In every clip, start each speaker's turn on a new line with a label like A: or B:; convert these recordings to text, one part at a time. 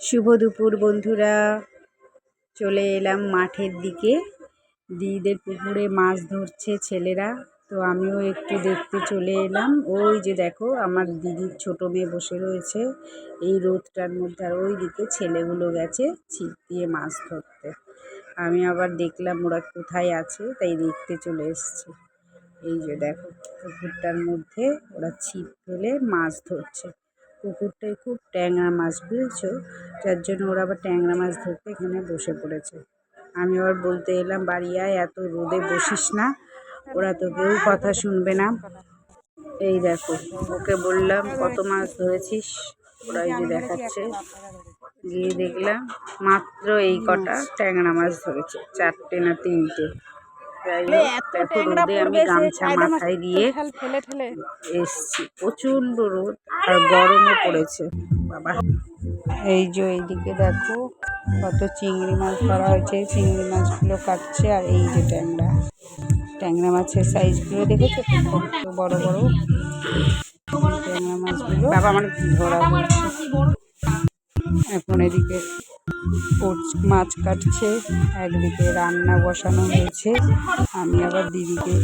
A: শুভ দুপুর বন্ধুরা, চলে এলাম মাঠের দিকে। দিদিদের পুকুরে মাছ ধরছে ছেলেরা, তো আমিও একটু দেখতে চলে এলাম। ওই যে দেখো আমার দিদির ছোট মেয়ে বসে রয়েছে এই রোদটার মধ্যে, আর ওই দিকে ছেলেগুলো গেছে ছিপ দিয়ে মাছ ধরতে। আমি আবার দেখলাম ওরা কোথায় আছে, তাই দেখতে চলে এসেছি। এই যে দেখো পুকুরটার মধ্যে ওরা ছিপ ফেলে মাছ ধরছে। পুকুরটায় খুব ট্যাংরা মাছ, বুঝেছো, যার জন্য ওরা আবার ট্যাংরা মাছ ধরতে এখানে বসে পড়েছে। আমি আবার বলতে এলাম বাড়ি আয়, এত রোদে বসিস না, ওরা তো কেউ কথা শুনবে না। এই দেখো ওকে বললাম কত মাছ ধরেছিস, ওরা এই যে দেখাচ্ছে। গিয়ে দেখলাম মাত্র এই কটা ট্যাংরা মাছ ধরেছে, 4টে না 3টে। দেখো রোদে আমি গামছা মাথায় দিয়ে এসছি, প্রচন্ড রোদ আর গরমও পড়েছে বাবা। এই যে এইদিকে দেখো কত চিংড়ি মাছ ধরা হয়েছে, চিংড়ি মাছগুলো কাটছে। আর এই যে ট্যাংরা মাছের সাইজগুলো দেখেছো তো, কত বড় বড় ট্যাংরা মাছগুলো বাবা আমার ধরা হয়েছে। এখন এদিকে মাছ কাটছে, একদিকে রান্না বসানো হয়েছে। আমি আবার দিদিকে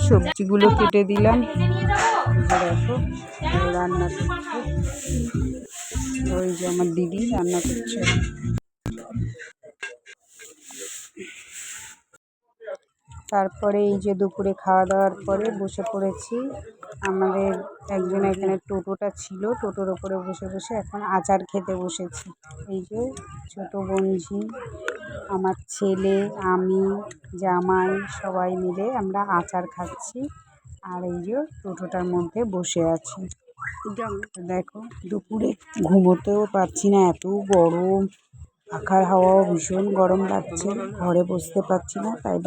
A: সবজিগুলো কেটে দিলাম। দেখো রান্না করছে, ওই যে আমার দিদি রান্না করছে। তারপরে এই যে দুপুরে খাওয়া দাওয়ার পরে বসে পড়েছি। আমাদের একজন এখানে টোটোটা ছিল, টোটোর ওপরে বসে বসে এখন আচার খেতে বসেছি। এই যে ছোট বোনঝি, আমার ছেলে, আমি, জামাই সবাই মিলে আমরা আচার খাচ্ছি। আর এই যে টোটোটার মধ্যে বসে আছি। দেখো দুপুরে ঘুমোতেও পারছি না, এত গরম, পাখার হাওয়াও ভীষণ গরম লাগছে, ঘরে বসতে পারছি না, তাই